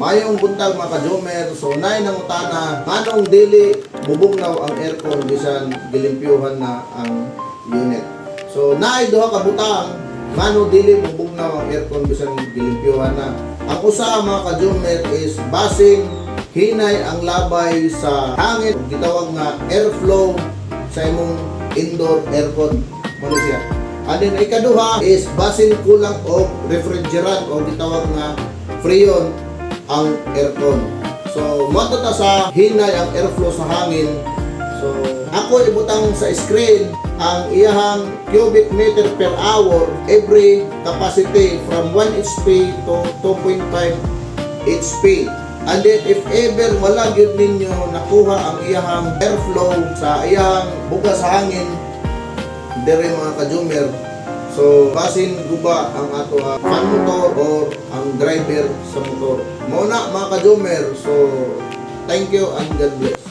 Mayong buntag mga ka-Jomer. So nay nangutana manong dili bubugnaw ang aircon bisan gilimpyuhan na ang unit. So naay duha ka butang mano dili bubugnaw ang aircon bisan gilimpyuhan na. Ang usa mga ka-Jomer is basing hinay ang labay sa hangin, gitawag nga airflow sa imong indoor aircon. Mano siya. And then ikaduha is basin kulang o refrigerant o gitawag nga freon ang aircon. So moto ta sa hinay ang airflow sa hangin. So ako ibutang sa screen ang iyahang cubic meter per hour every capacity from 1 HP to 2.5 HP. And then if ever wala gyud ninyo nakuha ang iyahang airflow sa iyahang bugas sa hangin dire mga ka-Jomer, so basin guba ang ato fan motor or ang driver sa motor. Mao na mga ka-Jomer, so thank you and God bless.